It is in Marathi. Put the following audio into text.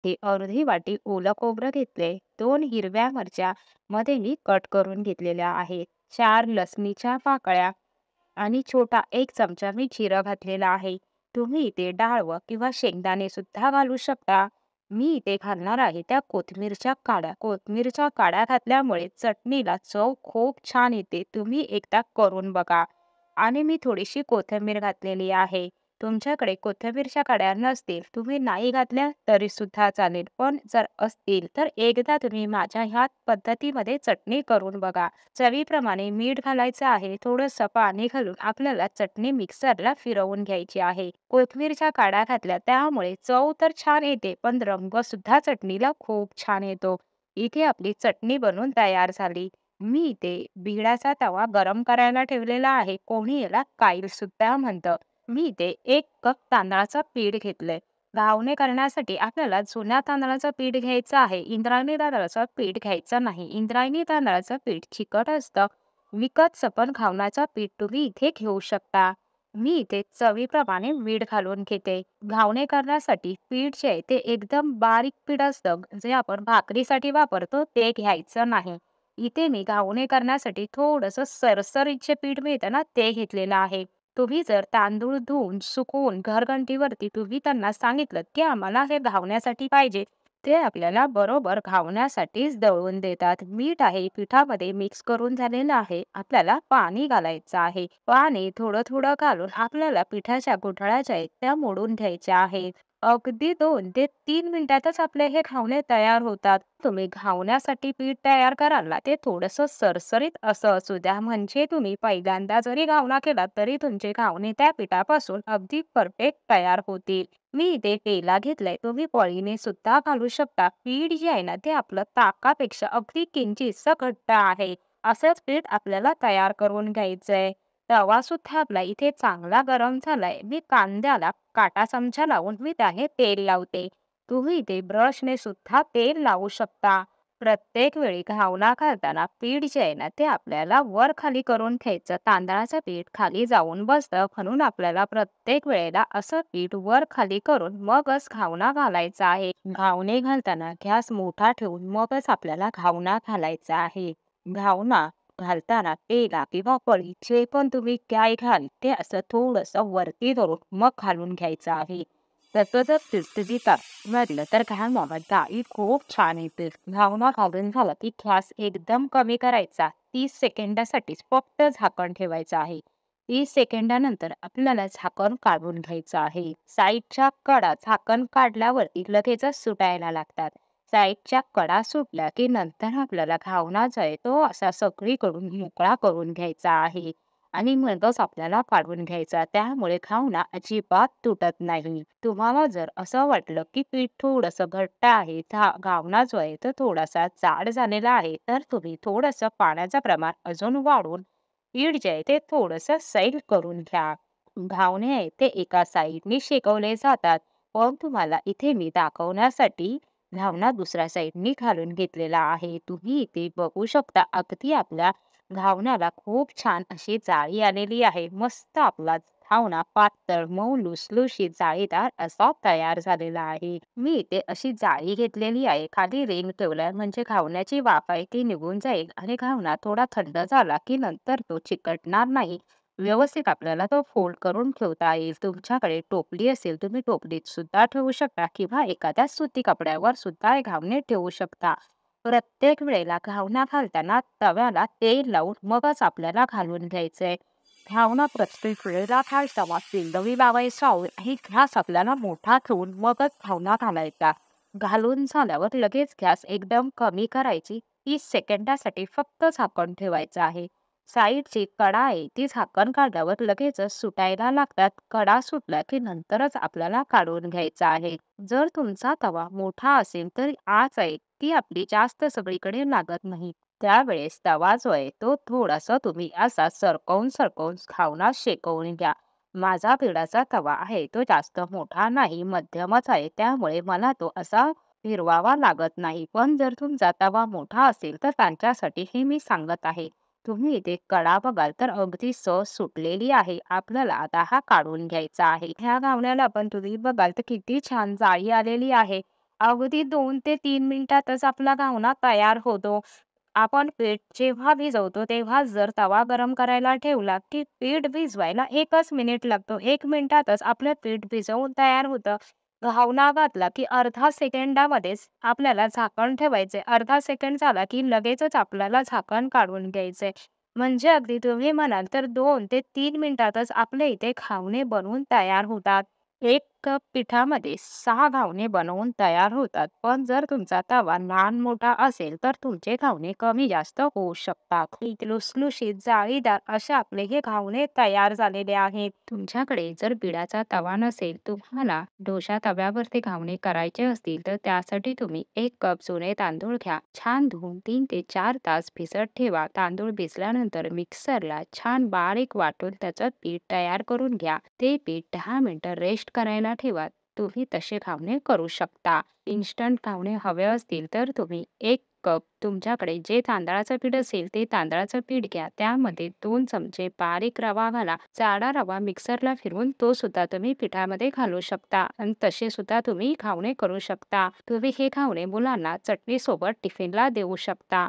ते अर्धी वाटी ओलं खोबरं घेतले, 2 हिरव्या मिरच्या मध्ये मी कट करून घेतलेल्या आहेत, 4 लसणीच्या पाकळ्या आणि छोटा 1 चमचा मी जिरं घातलेला आहे. तुम्ही इथे डाळ किंवा शेंगदाणे सुद्धा घालू शकता. मी इथे घालणार आहे त्या कोथिंबीरच्या काड्या. कोथिंबीरच्या काड्या घातल्यामुळे चटणीला चव खूप छान येते. तुम्ही एकदा करून बघा. आणि मी थोडीशी कोथिंबीर घातलेली आहे. तुमच्याकडे कोथिंबीरच्या काड्या नसतील, तुम्ही नाही घातल्या तरी सुद्धा चालेल. पण जर असतील तर एकदा तुम्ही माझ्या ह्या पद्धतीमध्ये चटणी करून बघा. चवीप्रमाणे मीठ घालायचं आहे. थोडंसं पाणी घालून आपल्याला चटणी मिक्सरला फिरवून घ्यायची आहे. कोथिंबीरच्या काड्या घातल्या त्यामुळे चव तर छान येते, पण रंग सुद्धा चटणीला खूप छान येतो. इथे आपली चटणी बनवून तयार झाली. मी इथे बिडाचा तवा गरम करायला ठेवलेला आहे. कोणी याला काईल सुद्धा म्हणतं. मी इथे 1 कप तांदळाचं पीठ घेतलंय. घावणे करण्यासाठी आपल्याला जुन्या तांदळाचं पीठ घ्यायचं आहे. इंद्रायणी तांदळाचं पीठ घ्यायचं नाही. इंद्रायणी तांदळाचं पीठ चिकट असतं. विकतचं पण घावण्याचं पीठ तुम्ही इथे घेऊ शकता. मी इथे चवीप्रमाणे मीठ घालून घेते. घावणे करण्यासाठी पीठ जे आहे ते एकदम बारीक पीठ असतं, जे आपण भाकरीसाठी वापरतो ते घ्यायचं नाही. इथे मी घावणे करण्यासाठी थोडंसं सरसरीचे पीठ मिळतं ना, ते घेतलेलं आहे. तुम्ही जर तांदूळ धुवून सुकवून घरघंटीवरती तुम्ही त्यांना सांगितलं की आम्हाला हे घावण्यासाठी पाहिजे, ते आपल्याला बरोबर घावण्यासाठीच दळून देतात. मीठ आहे पिठामध्ये मिक्स करून झालेलं आहे. आपल्याला पाणी घालायचं आहे. पाणी थोडं थोडं घालून आपल्याला पिठाच्या गुठळ्या ज्या आहेत त्या मोडून घ्यायच्या आहेत. अगदी 2 ते 3 मिनिटातच आपले हे घावणे तयार होतात. तुम्ही घावण्यासाठी पीठ तयार कराल ना, ते थोडंसं सरसरीत असं असू द्या, म्हणजे तुम्ही पहिल्यांदा जरी घावणा केला तरी तुमचे घावणे त्या पिठापासून अगदी परफेक्ट तयार होतील. मी इथे पेला घेतलाय, तुम्ही पळीने सुद्धा घालू शकता. पीठ जे आहे ना ते आपलं ताकापेक्षा अगदी किंचितसं घट्ट आहे. असंच पीठ आपल्याला तयार करून घ्यायचंय. तवा सुद्धा आपला इथे चांगला गरम झालाय. मी कांद्याला काटा चमचा लावून मी त्याने तेल लावते. तुम्ही इथे ब्रशने सुद्धा तेल लावू शकता. प्रत्येक वेळी घावना घालताना पीठ जे आहे ना ते आपल्याला वर खाली करून घ्यायचं. तांदळाचं पीठ खाली जाऊन बसतं, म्हणून आपल्याला प्रत्येक वेळेला असं पीठ वर खाली करून मगच घावना घालायचा आहे. घावणे घालताना गॅस मोठा ठेवून मगच आपल्याला घावना घालायचा आहे. घावना घालताना पेला किंवा पळी जे पण तुम्ही काय घाल ते असं थोडंसं वरती धरून मग घालून घ्यायचं आहे. त्याचं जर तिसतीत म्हटलं तर घावना डाळी खूप छान येते. घावना घालून झाला की गॅस एकदम कमी करायचा. 30 सेकंदासाठीच फक्त झाकण ठेवायचं आहे. 30 सेकंदानंतर आपल्याला झाकण काढून घ्यायचं आहे. साईडच्या कडा झाकण काढल्यावरती लगेचच सुटायला लागतात. साईडच्या कडा सुटल्या की नंतर आपल्याला घावना जो आहे तो असा सगळीकडून मोकळा करून घ्यायचा आहे आणि मगच आपल्याला काढून घ्यायचा. त्यामुळे घावना अजिबात तुटत नाही. तुम्हाला जर असं वाटलं की पीठ थोडंसं घट्ट आहे, घावना जो आहे तो थोडासा जाड झालेला आहे, तर तुम्ही थोडंसं पाण्याचं प्रमाण अजून वाढवून पीठ जे आहे ते थोडंसं सैल करून घ्या. घावणे आहे ते एका साईडने शेकवले जातात, पण तुम्हाला इथे मी दाखवण्यासाठी घावना दुसऱ्या साईडनी घालून घेतलेला आहे. तुम्ही इथे बघू शकता अगदी आपल्या घावण्याला खूप छान अशी जाळी आलेली आहे. मस्त आपला घावना पातळ, मऊ, लुसलुशीत, जाळीदार असा तयार झालेला आहे. मी इथे अशी जाळी घेतलेली आहे. खाली रिंग ठेवलाय, म्हणजे घावण्याची वाफ आहे ती निघून जाईल आणि घावना थोडा थंड झाला की नंतर तो चिकटणार नाही. व्यवस्थित आपल्याला तो फोल्ड करून ठेवता येईल. तुमच्याकडे टोपली असेल, तुम्ही टोपलीत सुद्धा ठेवू शकता किंवा एखाद्या सुती कपड्यावर सुद्धा हे घावणे ठेवू शकता. प्रत्येक वेळेला घावना घालताना तव्याला तेल लावून मगच आपल्याला घालून घ्यायचंय. घावना प्रत्येक वेळेला घालताना तेलही लावायचा आणि गॅस आपल्याला मोठा ठेवून मगच घावना घालायचा. घालून झाल्यावर लगेच गॅस एकदम कमी करायची. 30 सेकंदासाठी फक्त झाकण ठेवायचं आहे. साईडची कडा आहे ती झाकण काढल्यावर लगेचच सुटायला लागतात. कडा सुटल्या की नंतरच आपल्याला काढून घ्यायचा आहे. जर तुमचा तवा मोठा असेल तर आच आहे ती आपली जास्त सगळीकडे लागत नाही. त्यावेळेस तवा जो आहे तो थोडासा तुम्ही असा सरकवून सरकवून घावना शेकवून घ्या. माझा बिडाचा तवा आहे तो जास्त मोठा नाही, मध्यमच आहे, त्यामुळे मला तो असा फिरवावा लागत नाही. पण जर तुमचा तवा मोठा असेल तर त्यांच्यासाठी हे मी सांगत आहे. तुम्ही इथे कडा बघाल तर अगदी सहज सुटलेली आहे. आपल्याला आता हा काढून घ्यायचा आहे. ह्या घावण्याला पण तुम्ही बघाल तर किती छान जाळी आलेली आहे. अगदी 2 ते 3 मिनिटातच आपला घावना तयार होतो. आपण पीठ जेव्हा भिजवतो तेव्हा जर तवा गरम करायला ठेवला, की पीठ भिजवायला 1च मिनिट लागतो. 1 मिनिटातच आपलं पीठ भिजवून तयार होतं. घावना घातला, की अर्ध्या सेकंदामध्येच आपल्याला झाकण ठेवायचंय. अर्धा सेकंद झाला, की लगेचच आपल्याला झाकण काढून घ्यायचंय. म्हणजे अगदी तुम्ही म्हणाल तर 2 ते 3 मिनिटातच आपल्या इथे घावणे बनवून तयार होतात. 1 कप पिठामध्ये 6 घावणे बनवून तयार होतात. पण जर तुमचा तवा लहान मोठा असेल तर तुमचे घावणे कमी जास्त होऊ शकतात. लुसलुशीत जाळीदार असे आपले हे घावणे तयार झालेले आहेत. तुमच्याकडे जर बिडाचा तवा नसेल, तुम्हाला डोशा तव्यावर घावणे करायचे असतील तर त्यासाठी तुम्ही 1 कप जुने तांदूळ घ्या. छान धुवून 3 ते 4 तास भिजत ठेवा. तांदूळ भिजल्यानंतर मिक्सरला छान बारीक वाटून त्याचं पीठ तयार करून घ्या. ते पीठ 10 मिनिटं रेस्ट करायला ठेवा. तुम्ही तसे घावणे करू शकता. इन्स्टंट घावणे हवे असतील तर तुम्ही 1 कप तुमच्याकडे जे तांदळाचं पीठ असेल ते तांदळाचं पीठ घ्या. त्यामध्ये 2 चमचे बारीक रवा घाला. जाडा रवा मिक्सरला फिरवून तो सुद्धा तुम्ही पिठामध्ये घालू शकता आणि तसे सुद्धा तुम्ही घावणे करू शकता. तुम्ही हे घावणे मुलांना चटणीसोबत टिफिनला देऊ शकता.